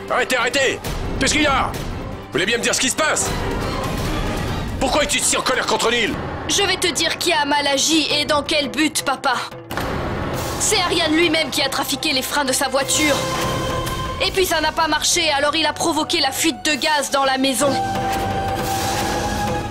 Arrêtez, arrêtez! Qu'est-ce qu'il y a? Vous voulez bien me dire ce qui se passe? Pourquoi es-tu si en colère contre Neil? Je vais te dire qui a mal agi et dans quel but, papa. C'est Ariane lui-même qui a trafiqué les freins de sa voiture. Et puis ça n'a pas marché, alors il a provoqué la fuite de gaz dans la maison.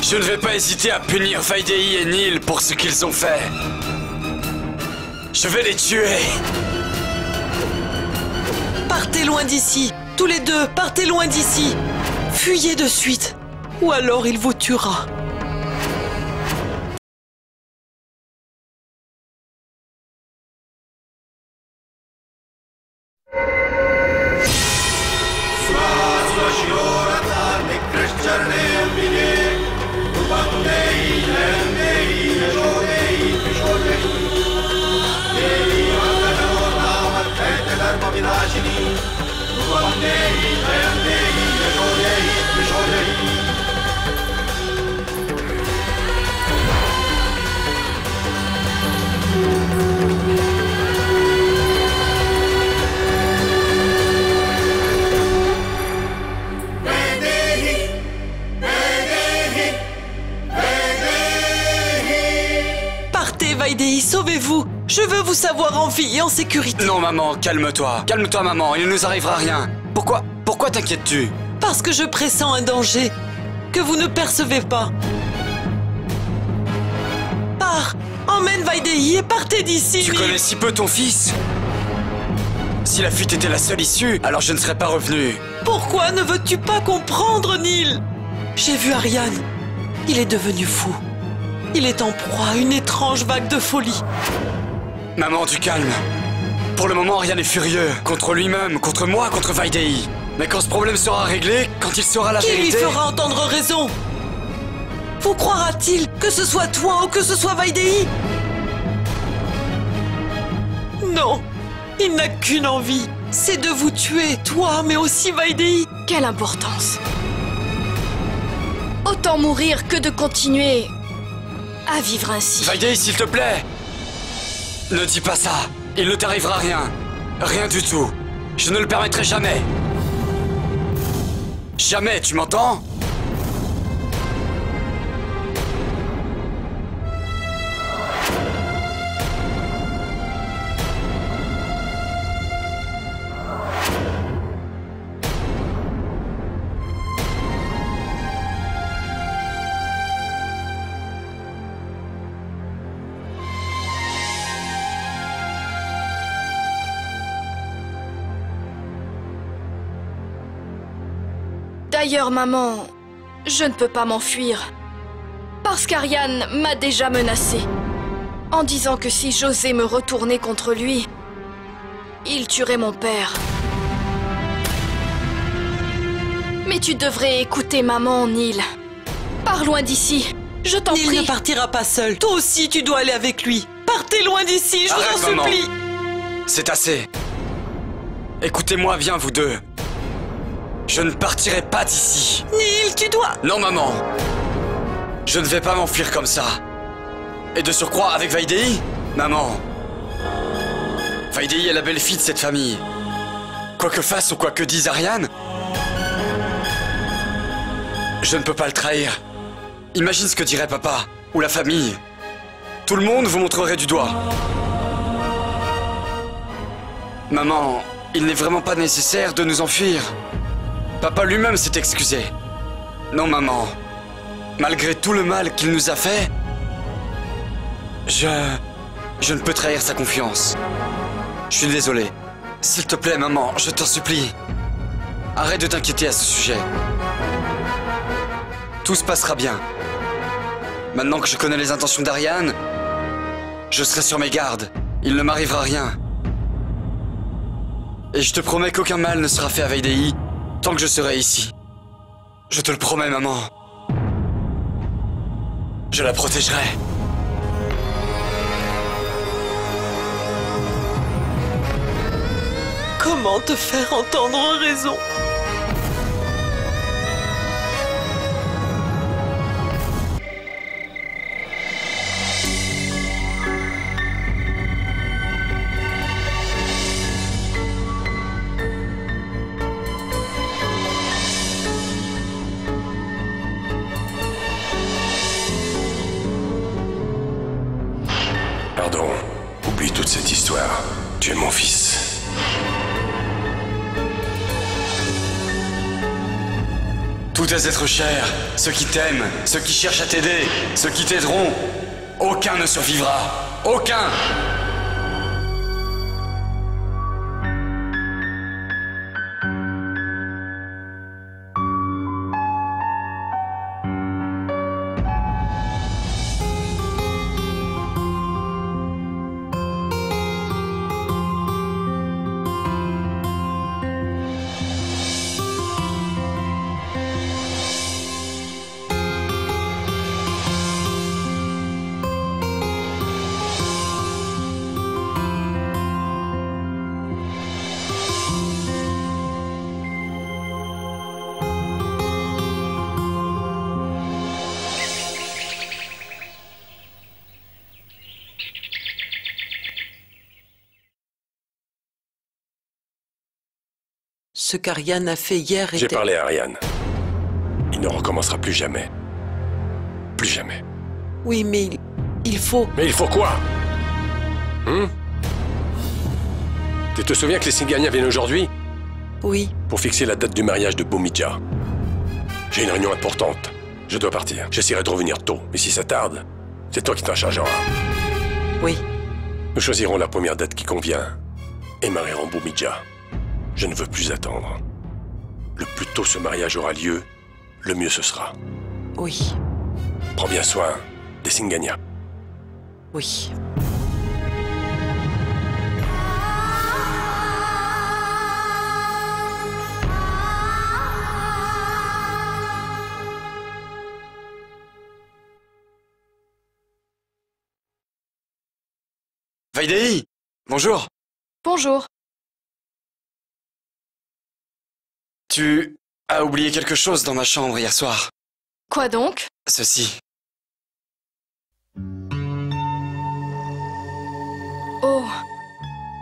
Je ne vais pas hésiter à punir Vaidéhi et Neil pour ce qu'ils ont fait. Je vais les tuer. Partez loin d'ici. Tous les deux, partez loin d'ici. Fuyez de suite. Ou alors il vous tuera. Partez, Vaidéhi, sauvez-vous. Je veux vous savoir en vie et en sécurité. Non, maman, calme-toi. Calme-toi, maman, il ne nous arrivera rien. Pourquoi t'inquiètes-tu? Parce que je pressens un danger que vous ne percevez pas. Pars, emmène Vaidéhi et partez d'ici. Tu Neil. connais si peu ton fils? Si la fuite était la seule issue, alors je ne serais pas revenu. Pourquoi ne veux-tu pas comprendre, Neil? J'ai vu Ariane. Il est devenu fou. Il est en proie à une étrange vague de folie. Maman, du calme. Pour le moment, rien n'est furieux. Contre lui-même, contre moi, contre Vaidéhi. Mais quand ce problème sera réglé, quand il saura la Qui lui vérité... fera entendre raison? Vous croira-t-il que ce soit toi ou que ce soit Vaidéhi? Non, il n'a qu'une envie. C'est de vous tuer, toi, mais aussi Vaidéhi. Quelle importance. Autant mourir que de continuer à vivre ainsi. Vaidéhi, s'il te plaît! Ne dis pas ça. Il ne t'arrivera rien. Rien du tout. Je ne le permettrai jamais. Jamais, tu m'entends? D'ailleurs, maman, je ne peux pas m'enfuir. Parce qu'Ariane m'a déjà menacée. En disant que si j'osais me retourner contre lui, il tuerait mon père. Mais tu devrais écouter maman, Neil. Pars loin d'ici, je t'en Neil prie. ne partira pas seul. Toi aussi, tu dois aller avec lui. Partez loin d'ici, je Arrête, vous en maman. supplie. C'est assez. Écoutez-moi bien, vous deux. Je ne partirai pas d'ici. Neil, tu dois... Non, maman. Je ne vais pas m'enfuir comme ça. Et de surcroît, avec Vaidéhi? Maman. Vaidéhi est la belle-fille de cette famille. Quoi que fasse ou quoi que dise Ariane, je ne peux pas le trahir. Imagine ce que dirait papa, ou la famille. Tout le monde vous montrerait du doigt. Maman, il n'est vraiment pas nécessaire de nous enfuir. Papa lui-même s'est excusé. Non, maman. Malgré tout le mal qu'il nous a fait, je ne peux trahir sa confiance. Je suis désolé. S'il te plaît, maman, je t'en supplie. Arrête de t'inquiéter à ce sujet. Tout se passera bien. Maintenant que je connais les intentions d'Ariane, je serai sur mes gardes. Il ne m'arrivera rien. Et je te promets qu'aucun mal ne sera fait à Vaidéhi tant que je serai ici. Je te le promets, maman. Je la protégerai. Comment te faire entendre raison? Tu es mon fils. Tous tes êtres chers, ceux qui t'aiment, ceux qui cherchent à t'aider, ceux qui t'aideront, aucun ne survivra. Aucun! Ce qu'Ariane a fait hier était... J'ai parlé à Ariane. Il ne recommencera plus jamais. Plus jamais. Oui, mais il faut... Mais il faut quoi? Tu te souviens que les Singania viennent aujourd'hui? Oui. Pour fixer la date du mariage de Bhumija. J'ai une réunion importante. Je dois partir. J'essaierai de revenir tôt. Mais si ça tarde, c'est toi qui t'en chargeras. Oui. Nous choisirons la première date qui convient et marierons Bhumija. Je ne veux plus attendre. Le plus tôt ce mariage aura lieu, le mieux ce sera. Oui. Prends bien soin des Singania. Oui. Vaidéhi, bonjour. Bonjour. Tu as oublié quelque chose dans ma chambre hier soir. Quoi donc? Ceci. Oh,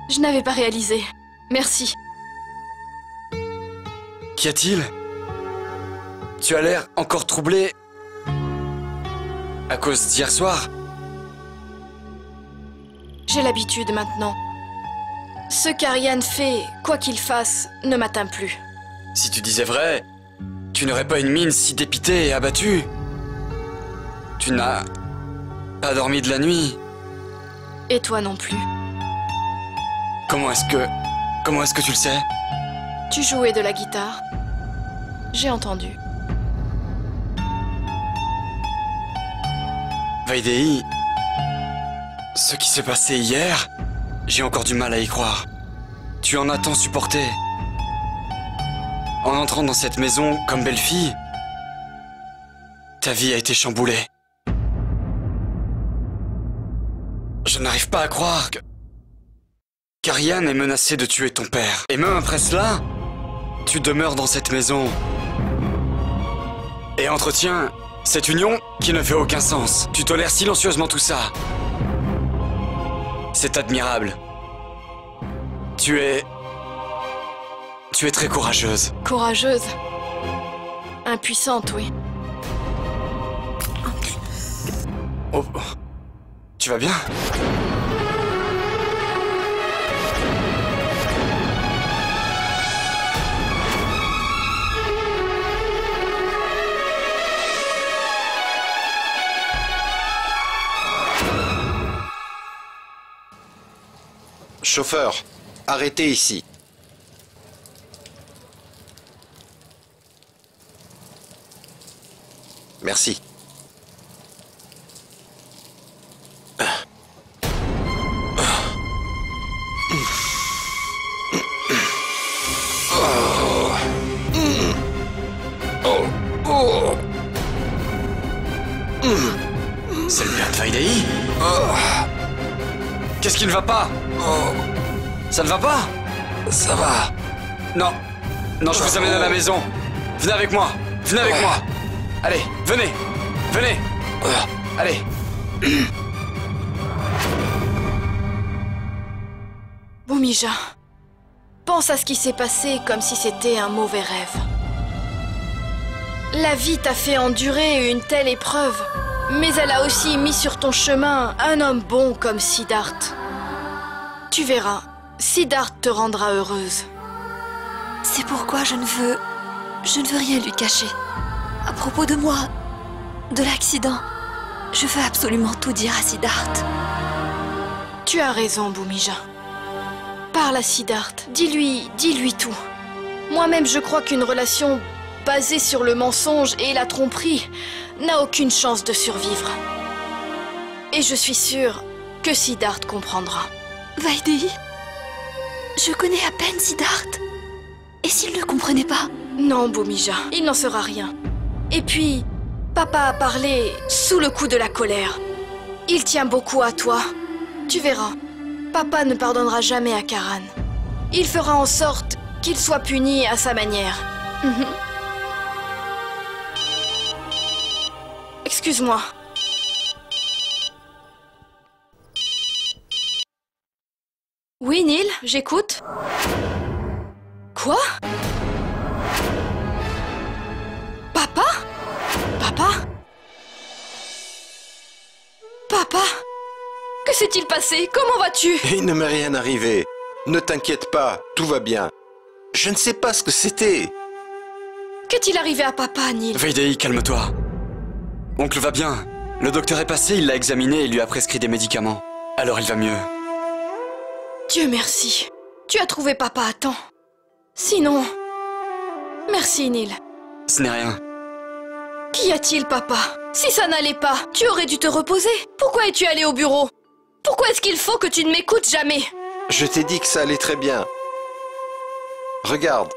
je n'avais pas réalisé. Merci. Qu'y a-t-il? Tu as l'air encore troublé à cause d'hier soir? J'ai l'habitude maintenant. Ce qu'Ariane fait, quoi qu'il fasse, ne m'atteint plus. Si tu disais vrai, tu n'aurais pas une mine si dépitée et abattue. Tu n'as pas dormi de la nuit. Et toi non plus. Comment est-ce que tu le sais? Tu jouais de la guitare. J'ai entendu. Vaidéhi, ce qui s'est passé hier, j'ai encore du mal à y croire. Tu en as tant supporté. En entrant dans cette maison comme belle-fille, ta vie a été chamboulée. Je n'arrive pas à croire qu'Ariane est menacée de tuer ton père. Et même après cela, tu demeures dans cette maison et entretiens cette union qui ne fait aucun sens. Tu tolères silencieusement tout ça. C'est admirable. Tu es très courageuse. Courageuse. Impuissante, oui. Oh, tu vas bien? Chauffeur, arrêtez ici. Merci. C'est le père de Vaidéhi? Qu'est-ce qui ne va pas? Ça ne va pas? Ça va. Non. Non, je vous amène à la maison. Venez avec moi. Venez avec moi. Allez, venez. Venez. Allez. Bhumija, pense à ce qui s'est passé comme si c'était un mauvais rêve. La vie t'a fait endurer une telle épreuve, mais elle a aussi mis sur ton chemin un homme bon comme Siddharth. Tu verras, Siddharth te rendra heureuse. C'est pourquoi je ne veux rien lui cacher. À propos de moi, de l'accident, je veux absolument tout dire à Siddharth. Tu as raison, Bhumija. Parle à Siddharth, dis-lui tout. Moi-même, je crois qu'une relation basée sur le mensonge et la tromperie n'a aucune chance de survivre. Et je suis sûre que Siddharth comprendra. Vaidehi, je connais à peine Siddharth. Et s'il ne comprenait pas? Non, Bhumija, il n'en sera rien. Et puis, papa a parlé sous le coup de la colère. Il tient beaucoup à toi. Tu verras, papa ne pardonnera jamais à Karan. Il fera en sorte qu'il soit puni à sa manière. Excuse-moi. Oui, Neil, j'écoute. Quoi? Papa? Papa? Papa? Que s'est-il passé? Comment vas-tu? Il ne m'est rien arrivé. Ne t'inquiète pas, tout va bien. Je ne sais pas ce que c'était. Qu'est-il arrivé à papa, Neil? Vaidehi, calme-toi. Oncle va bien. Le docteur est passé, il l'a examiné et lui a prescrit des médicaments. Alors il va mieux. Dieu merci. Tu as trouvé papa à temps. Sinon... Merci, Neil. Ce n'est rien. Qu'y a-t-il, papa? Si ça n'allait pas, tu aurais dû te reposer. Pourquoi es-tu allé au bureau? Pourquoi est-ce qu'il faut que tu ne m'écoutes jamais? Je t'ai dit que ça allait très bien. Regarde.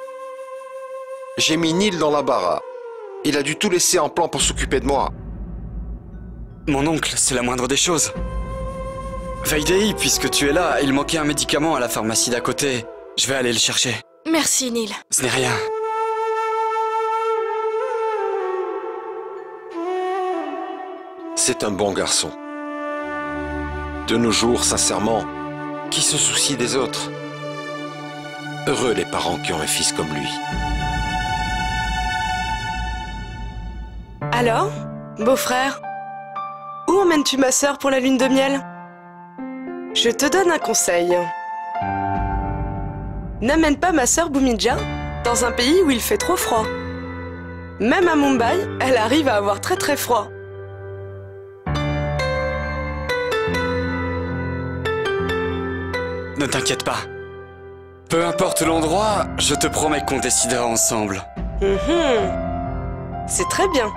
J'ai mis Neil dans l'embarras. Il a dû tout laisser en plan pour s'occuper de moi. Mon oncle, c'est la moindre des choses. Vaidehi, puisque tu es là, il manquait un médicament à la pharmacie d'à côté. Je vais aller le chercher. Merci, Neil. Ce n'est rien. C'est un bon garçon. De nos jours, sincèrement, qui se soucie des autres? Heureux les parents qui ont un fils comme lui. Alors, beau-frère, où emmènes-tu ma sœur pour la lune de miel? Je te donne un conseil. N'amène pas ma sœur Bhumija dans un pays où il fait trop froid. Même à Mumbai, elle arrive à avoir très très froid. Ne t'inquiète pas. Peu importe l'endroit, je te promets qu'on décidera ensemble. C'est très bien.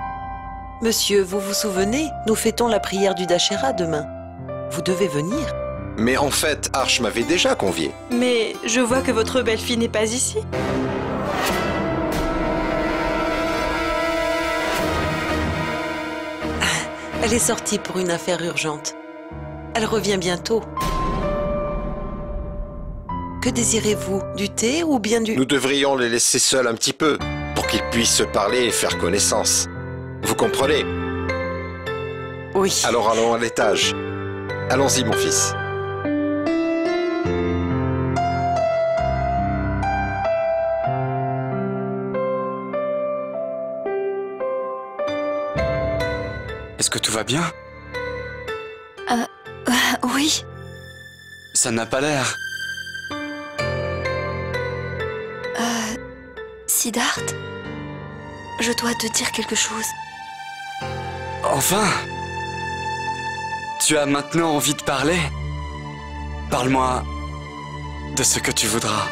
Monsieur, vous vous souvenez, nous fêtons la prière du Dashera demain. Vous devez venir. Mais en fait, Arch m'avait déjà convié. Mais je vois que votre belle-fille n'est pas ici. Elle est sortie pour une affaire urgente. Elle revient bientôt. Que désirez-vous? Du thé ou bien du... Nous devrions les laisser seuls un petit peu, pour qu'ils puissent se parler et faire connaissance. Vous comprenez? Oui. Alors allons à l'étage. Allons-y, mon fils. Est-ce que tout va bien? Oui. Ça n'a pas l'air. Siddharth, je dois te dire quelque chose. Enfin! Tu as maintenant envie de parler? Parle-moi de ce que tu voudras.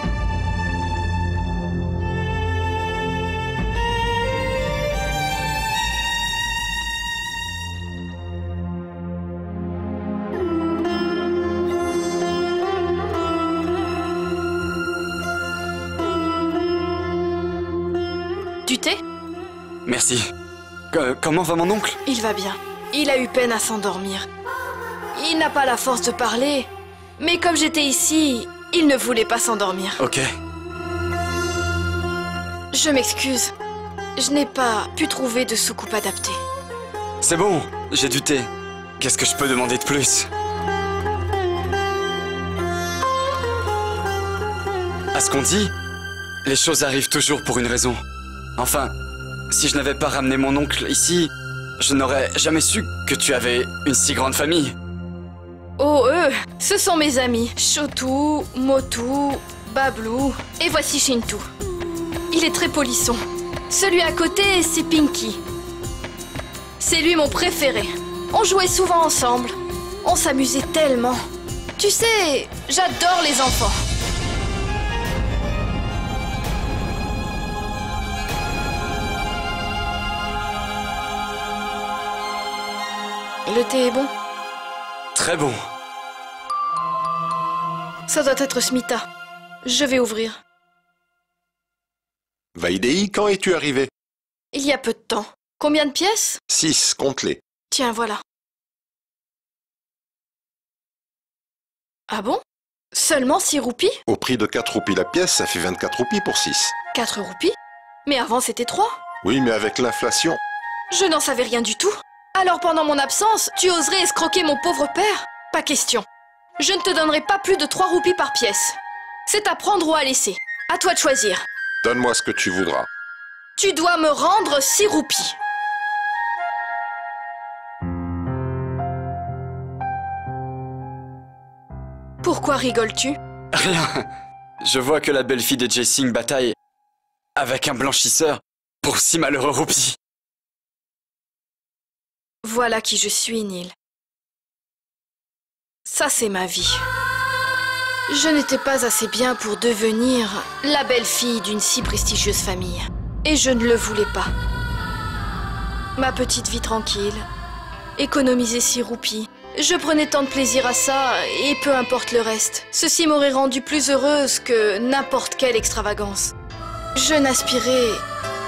Du thé? Merci. Comment va mon oncle? Il va bien. Il a eu peine à s'endormir. Il n'a pas la force de parler, mais comme j'étais ici, il ne voulait pas s'endormir. Ok. Je m'excuse. Je n'ai pas pu trouver de soucoupe adaptée. C'est bon, j'ai du thé. Qu'est-ce que je peux demander de plus? À ce qu'on dit, les choses arrivent toujours pour une raison. Enfin, si je n'avais pas ramené mon oncle ici, je n'aurais jamais su que tu avais une si grande famille. Oh, eux, ce sont mes amis. Chotou, Motou, Bablou, et voici Shintu. Il est très polisson. Celui à côté, c'est Pinky. C'est lui mon préféré. On jouait souvent ensemble. On s'amusait tellement. Tu sais, j'adore les enfants. Le thé est bon? Très bon. Ça doit être Smita. Je vais ouvrir. Vaidéi, quand es-tu arrivé? Il y a peu de temps. Combien de pièces? 6, compte-les. Tiens, voilà. Ah bon? Seulement 6 roupies? Au prix de 4 roupies la pièce, ça fait 24 roupies pour 6. 4 roupies? Mais avant c'était 3. Oui, mais avec l'inflation. Je n'en savais rien du tout. Alors pendant mon absence, tu oserais escroquer mon pauvre père? Pas question. Je ne te donnerai pas plus de 3 roupies par pièce. C'est à prendre ou à laisser. À toi de choisir. Donne-moi ce que tu voudras. Tu dois me rendre 6 roupies. Pourquoi rigoles-tu? Rien. Je vois que la belle-fille de Jesing bataille avec un blanchisseur pour 6 malheureux roupies. Voilà qui je suis, Neil. Ça, c'est ma vie. Je n'étais pas assez bien pour devenir la belle-fille d'une si prestigieuse famille. Et je ne le voulais pas. Ma petite vie tranquille, économiser 6 roupies. Je prenais tant de plaisir à ça, et peu importe le reste. Ceci m'aurait rendue plus heureuse que n'importe quelle extravagance. Je n'aspirais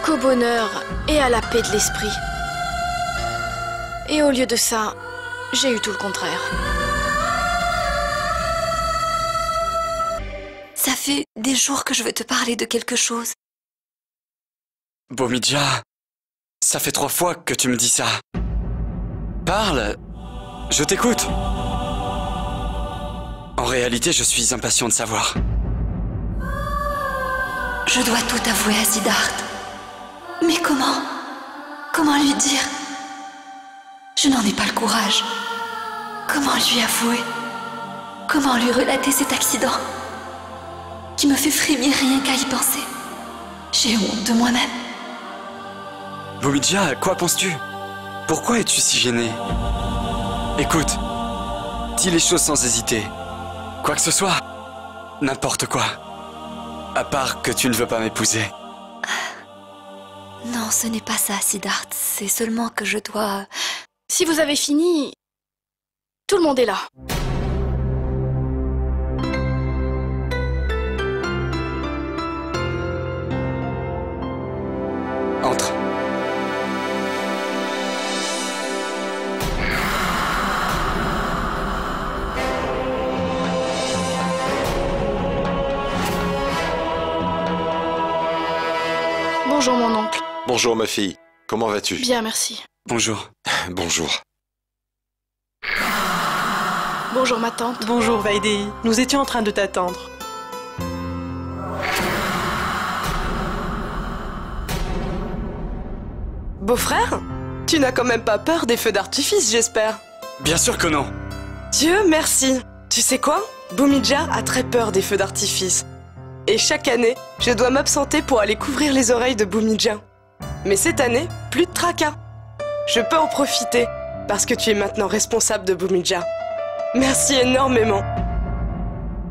qu'au bonheur et à la paix de l'esprit. Et au lieu de ça, j'ai eu tout le contraire. Ça fait des jours que je veux te parler de quelque chose. Bhumidja, ça fait 3 fois que tu me dis ça. Parle, je t'écoute. En réalité, je suis impatient de savoir. Je dois tout avouer à Siddharth. Mais comment? Comment lui dire? Je n'en ai pas le courage. Comment lui avouer? Comment lui relater cet accident qui me fait frémir rien qu'à y penser? J'ai honte de moi-même. Bhumidja, à quoi penses-tu? Pourquoi es-tu si gênée? Écoute, dis les choses sans hésiter. Quoi que ce soit, n'importe quoi. À part que tu ne veux pas m'épouser. Non, ce n'est pas ça, Siddharth. C'est seulement que je dois... Si vous avez fini, tout le monde est là. Entre. Bonjour mon oncle. Bonjour ma fille, comment vas-tu? Bien, merci. Bonjour. Bonjour. Bonjour ma tante. Bonjour Vaidéi, nous étions en train de t'attendre. Beau-frère? Tu n'as quand même pas peur des feux d'artifice, j'espère? Bien sûr que non. Dieu merci! Tu sais quoi? Bhumidja a très peur des feux d'artifice. Et chaque année, je dois m'absenter pour aller couvrir les oreilles de Bhumidja. Mais cette année, plus de tracas. Je peux en profiter, parce que tu es maintenant responsable de Bhumidja. Merci énormément.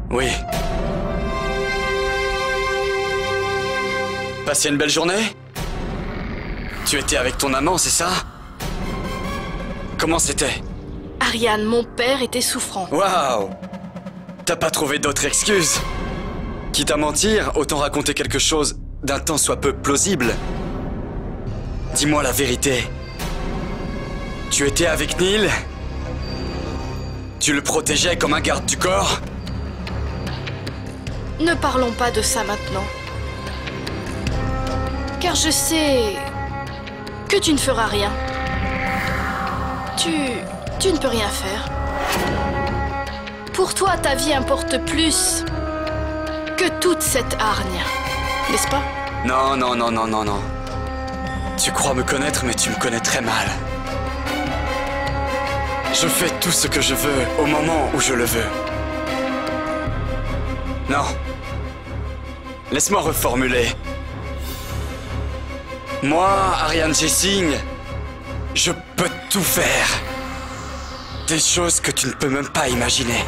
Oui. Passez une belle journée? Tu étais avec ton amant, c'est ça? Comment c'était? Ariane, mon père était souffrant. Waouh! T'as pas trouvé d'autre excuse? Quitte à mentir, autant raconter quelque chose d'un tant soit peu plausible. Dis-moi la vérité. Tu étais avec Neil? Tu le protégeais comme un garde du corps? Ne parlons pas de ça maintenant. Car je sais que tu ne feras rien. Tu ne peux rien faire. Pour toi, ta vie importe plus que toute cette hargne, n'est-ce pas? Non, non, non, non, non, non. Tu crois me connaître, mais tu me connais très mal. Je fais tout ce que je veux au moment où je le veux. Non. Laisse-moi reformuler. Moi, Ariane Jessing, je peux tout faire. Des choses que tu ne peux même pas imaginer.